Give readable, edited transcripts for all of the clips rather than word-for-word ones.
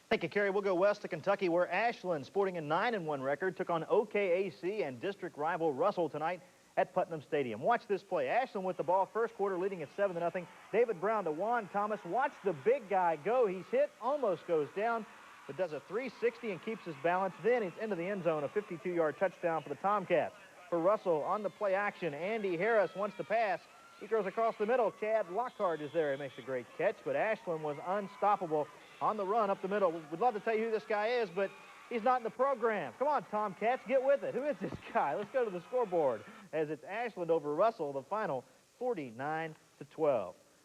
Thank you, Kerry. We'll go west to Kentucky, where Ashland, sporting a 9-1 record, took on OKAC and district rival Russell tonight at Putnam Stadium. Watch this play. Ashland with the ball, first quarter, leading at 7-0. David Brown to Juan Thomas. Watch the big guy go. He's hit, almost goes down, but does a 360 and keeps his balance. Then he's into the end zone, a 52-yard touchdown for the Tomcats. For Russell, on the play action, Andy Harris wants to pass. He throws across the middle. Chad Lockhart is there. He makes a great catch, but Ashland was unstoppable on the run up the middle. We'd love to tell you who this guy is, but he's not in the program. Come on, Tomcats, get with it. Who is this guy? Let's go to the scoreboard as it's Ashland over Russell, the final 49-12.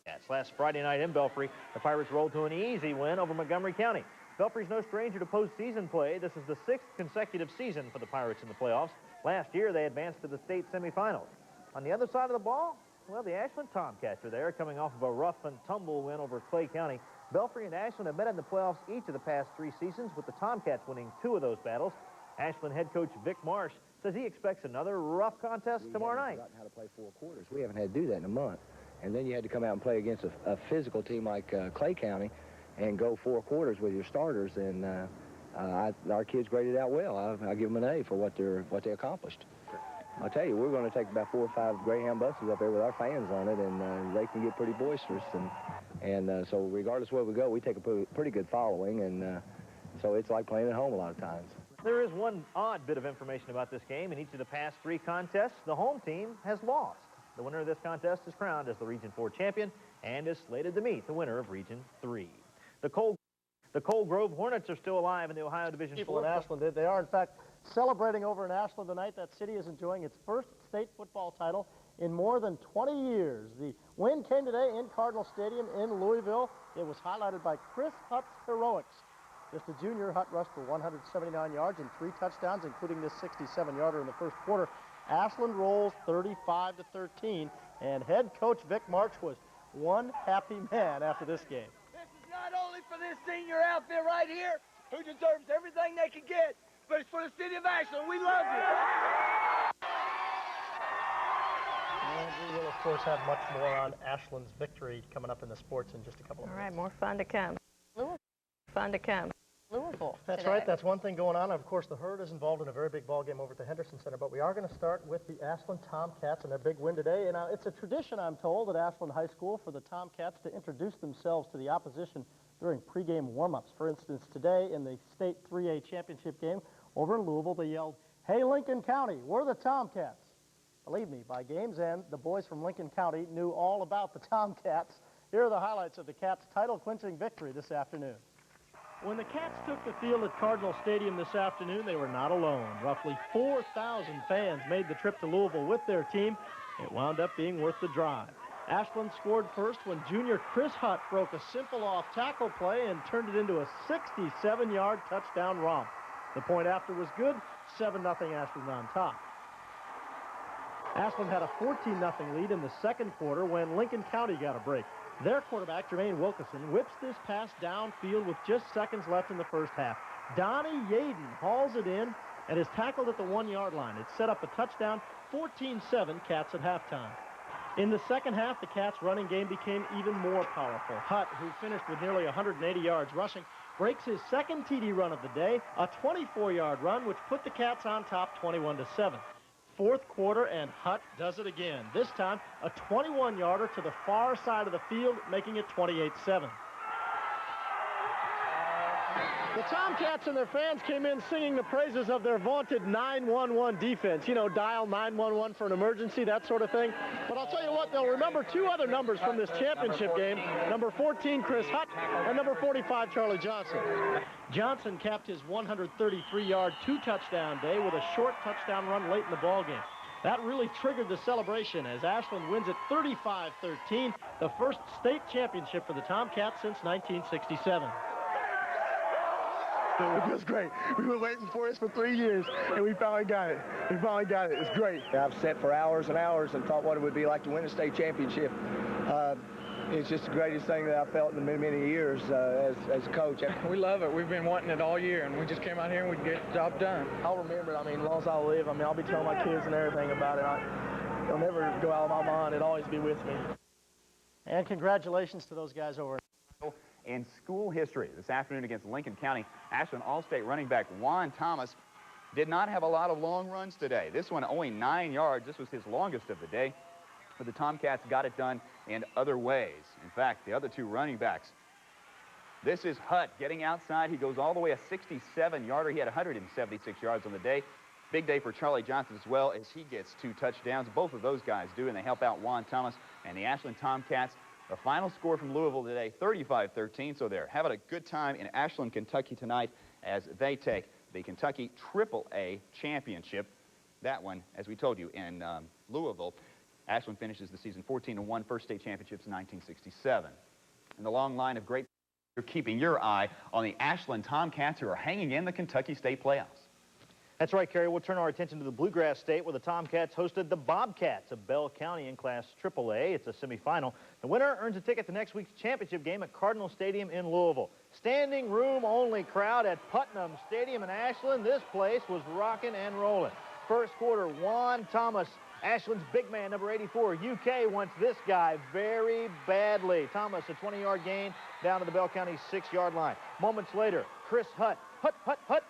Yes, last Friday night in Belfry, the Pirates rolled to an easy win over Montgomery County. Belfry's no stranger to postseason play. This is the 6th consecutive season for the Pirates in the playoffs. Last year, they advanced to the state semifinals. On the other side of the ball, well, the Ashland Tomcats are there, coming off of a rough and tumble win over Clay County. Belfry and Ashland have met in the playoffs each of the past 3 seasons, with the Tomcats winning 2 of those battles. Ashland head coach Vic Marsh says he expects another rough contest tomorrow night. We haven't forgotten how to play 4 quarters. We haven't had to do that in a month. And then you had to come out and play against a physical team like Clay County and go 4 quarters with your starters. And our kids graded out well. I give them an A for what they accomplished. I'll tell you, we're going to take about 4 or 5 Greyhound buses up there with our fans on it, and they can get pretty boisterous. And so regardless of where we go, we take a pretty good following, and so it's like playing at home a lot of times. There is one odd bit of information about this game. In each of the past 3 contests, the home team has lost. The winner of this contest is crowned as the Region 4 champion and is slated to meet the winner of Region 3. The Coal Grove Hornets are still alive in the Ohio Division 4. In Ashland, they are, in fact, celebrating over in Ashland tonight. That city is enjoying its first state football title in more than 20 years. The win came today in Cardinal Stadium in Louisville. It was highlighted by Chris Hutt's heroics. Just a junior, Hutt rushed for 179 yards and 3 touchdowns, including this 67-yarder in the first quarter. Ashland rolls 35-13, and head coach Vic Marsh was one happy man after this game. This is not only for this senior outfit right here, who deserves everything they can get, but it's for the city of Ashland. We love you. And we will, of course, have much more on Ashland's victory coming up in the sports in just a couple of minutes. All right, more fun to come. Fun to come. Louisville. That's today. right. That's one thing going on. Of course, the Herd is involved in a very big ball game over at the Henderson Center, but we are going to start with the Ashland Tomcats and their big win today. And it's a tradition, I'm told, at Ashland High School for the Tomcats to introduce themselves to the opposition during pregame warm-ups. For instance, today in the state 3A championship game over in Louisville, they yelled, "Hey, Lincoln County, we're the Tomcats." Believe me, by game's end, the boys from Lincoln County knew all about the Tomcats. Here are the highlights of the Cats' title-clinching victory this afternoon. When the Cats took the field at Cardinal Stadium this afternoon, they were not alone. Roughly 4,000 fans made the trip to Louisville with their team. It wound up being worth the drive. Ashland scored first when junior Chris Hutt broke a simple off-tackle play and turned it into a 67-yard touchdown romp. The point after was good, 7-0 Ashland on top. Ashland had a 14-0 lead in the second quarter when Lincoln County got a break. Their quarterback, Jermaine Wilkinson, whips this pass downfield with just seconds left in the first half. Donnie Yaden hauls it in and is tackled at the 1-yard line. It set up a touchdown, 14-7 Cats at halftime. In the second half, the Cats' running game became even more powerful. Hutt, who finished with nearly 180 yards rushing, breaks his second TD run of the day, a 24-yard run, which put the Cats on top 21-7. Fourth quarter, and Hutt does it again. This time, a 21-yarder to the far side of the field, making it 28-7. The Tomcats and their fans came in singing the praises of their vaunted 911 defense. You know, dial 911 for an emergency, that sort of thing. But I'll tell you what, they'll remember 2 other numbers from this championship game. Number 14, Chris Hutt, and number 45, Charlie Johnson. Johnson capped his 133-yard 2-touchdown day with a short touchdown run late in the ballgame. That really triggered the celebration as Ashland wins at 35-13, the first state championship for the Tomcats since 1967. It feels great. We've been waiting for this for 3 years, and we finally got it. We finally got it. It's great. I've sat for hours and hours and thought what it would be like to win a state championship. It's just the greatest thing that I've felt in many, many years as a coach. We love it. We've been wanting it all year, and we just came out here and we get the job done. I'll remember it. I mean, as long as I live, I'll be telling my kids and everything about it. It'll never go out of my mind. It'll always be with me. And congratulations to those guys over. in school history. This afternoon against Lincoln County, Ashland All-State running back Juan Thomas did not have a lot of long runs today. This one only 9 yards. This was his longest of the day. But the Tomcats got it done in other ways. In fact, the other two running backs. This is Hutt getting outside. He goes all the way a 67-yarder. He had 176 yards on the day. Big day for Charlie Johnson as well as he gets 2 touchdowns. Both of those guys do, and they help out Juan Thomas and the Ashland Tomcats. The final score from Louisville today, 35-13. So they're having a good time in Ashland, Kentucky tonight as they take the Kentucky AAA championship. That one, as we told you, in Louisville. Ashland finishes the season 14-1, first state championships in 1967. And the long line of great, you're keeping your eye on the Ashland Tomcats, who are hanging in the Kentucky State playoffs. That's right, Kerry. We'll turn our attention to the Bluegrass State, where the Tomcats hosted the Bobcats of Bell County in Class AAA. It's a semifinal. The winner earns a ticket to next week's championship game at Cardinal Stadium in Louisville. Standing room only crowd at Putnam Stadium in Ashland. This place was rocking and rolling. First quarter, Juan Thomas, Ashland's big man, number 84. UK wants this guy very badly. Thomas, a 20-yard gain down to the Bell County 6-yard line. Moments later, Chris Hutt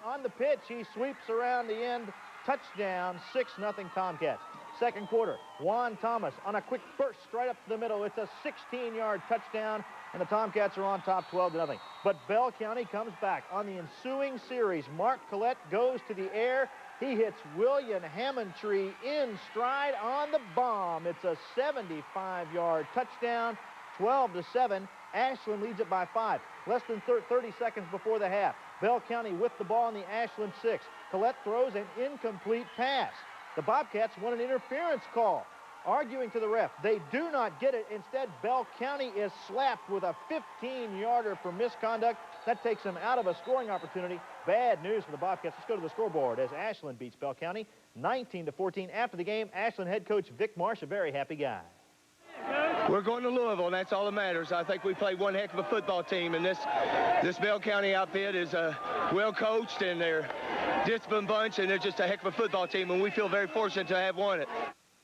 on the pitch. He sweeps around the end. Touchdown, 6-0 Tomcats. Second quarter, Juan Thomas on a quick burst right up to the middle. It's a 16-yard touchdown, and the Tomcats are on top 12-0. But Bell County comes back. On the ensuing series, Mark Collette goes to the air. He hits William Hammondtree in stride on the bomb. It's a 75-yard touchdown, 12-7. Ashland leads it by 5. Less than 30 seconds before the half. Bell County with the ball in the Ashland 6. Collette throws an incomplete pass. The Bobcats want an interference call, arguing to the ref. They do not get it. Instead, Bell County is slapped with a 15-yarder for misconduct. That takes them out of a scoring opportunity. Bad news for the Bobcats. Let's go to the scoreboard as Ashland beats Bell County 19-14. After the game, Ashland head coach Vic Marsh, a very happy guy. We're going to Louisville, and that's all that matters. I think we played one heck of a football team, and this Bell County outfit is well coached, and they're a disciplined bunch, and they're just a heck of a football team, and we feel very fortunate to have won it.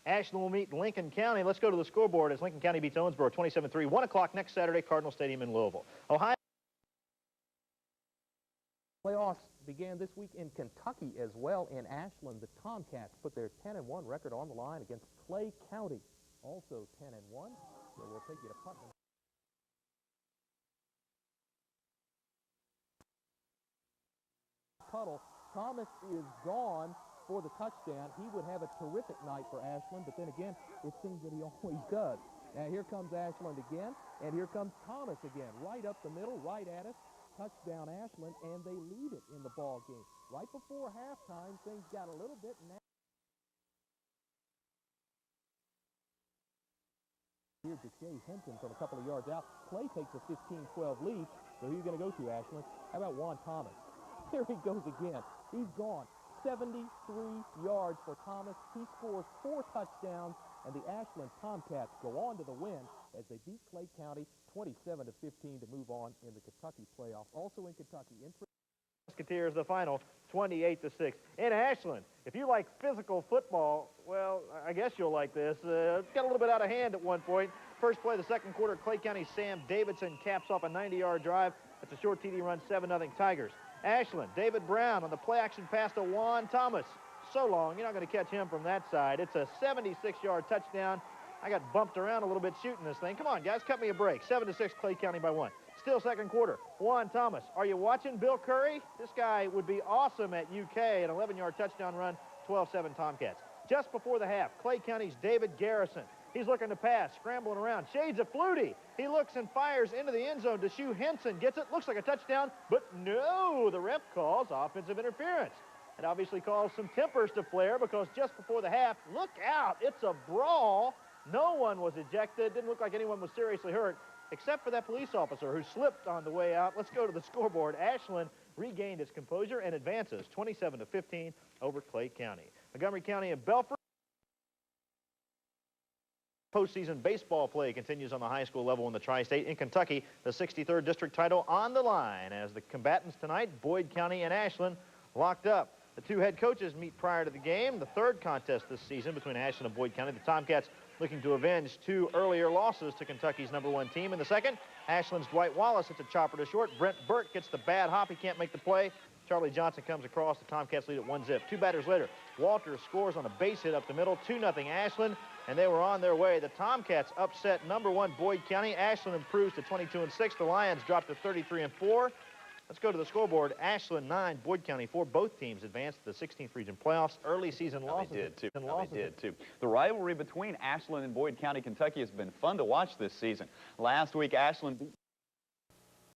Ashland will meet Lincoln County. Let's go to the scoreboard as Lincoln County beats Owensboro 27-3. 1 o'clock next Saturday, Cardinal Stadium in Louisville. Ohio. Playoffs began this week in Kentucky as well. In Ashland, the Tomcats put their 10-1 record on the line against Clay County, also 10-1. So we'll take you to Putnam. Puddle. Thomas is gone for the touchdown. He would have a terrific night for Ashland, but then again, it seems that he always does. Now here comes Ashland again, and here comes Thomas again, right up the middle, right at us. Touchdown Ashland, and they lead it in the ball game. Right before halftime, things got a little bit nasty. Here's Jay Henson from a couple of yards out. Clay takes a 15-12 lead. So who are you going to go to, Ashland? How about Juan Thomas? Here he goes again. He's gone. 73 yards for Thomas. He scores 4 touchdowns, and the Ashland Tomcats go on to the win as they beat Clay County 27-15 to move on in the Kentucky playoffs. Also in Kentucky, Musketeers the final 28-6 in Ashland. If you like physical football, well, I guess you'll like this. Got a little bit out of hand at one point. First play of the second quarter, Clay County Sam Davidson caps off a 90-yard drive. That's a short TD run, 7-0 Tigers. Ashland, David Brown on the play-action pass to Juan Thomas. So long, you're not going to catch him from that side. It's a 76-yard touchdown. I got bumped around a little bit shooting this thing. Come on, guys, cut me a break. 7-6, Clay County by 1. Still second quarter. Juan Thomas. Are you watching Bill Curry? This guy would be awesome at UK. An 11-yard touchdown run, 12-7 Tomcats. Just before the half, Clay County's David Garrison. He's looking to pass, scrambling around. Shades of Flutie. He looks and fires into the end zone. DeShoe Henson gets it. Looks like a touchdown, but no, the ref calls offensive interference. It obviously calls some tempers to flare because just before the half, look out, it's a brawl. No one was ejected. Didn't look like anyone was seriously hurt, except for that police officer who slipped on the way out. Let's go to the scoreboard. Ashland regained its composure and advances 27-15 over Clay County. Montgomery County and Belford. Postseason baseball play continues on the high school level in the Tri-State. In Kentucky, the 63rd district title on the line as the combatants tonight, Boyd County and Ashland, locked up. The two head coaches meet prior to the game. The third contest this season between Ashland and Boyd County. The Tomcats looking to avenge 2 earlier losses to Kentucky's #1 team. In the second, Ashland's Dwight Wallace hits a chopper to short. Brent Burt gets the bad hop. He can't make the play. Charlie Johnson comes across. The Tomcats lead at 1-zip. 2 batters later, Walters scores on a base hit up the middle. 2-0 Ashland, and they were on their way. The Tomcats upset #1 Boyd County. Ashland improves to 22-6. The Lions drop to 33-4. Let's go to the scoreboard. Ashland 9, Boyd County 4. Both teams advanced to the 16th region playoffs. Early season losses. They did, too. The rivalry between Ashland and Boyd County, Kentucky has been fun to watch this season. Last week, Ashland beat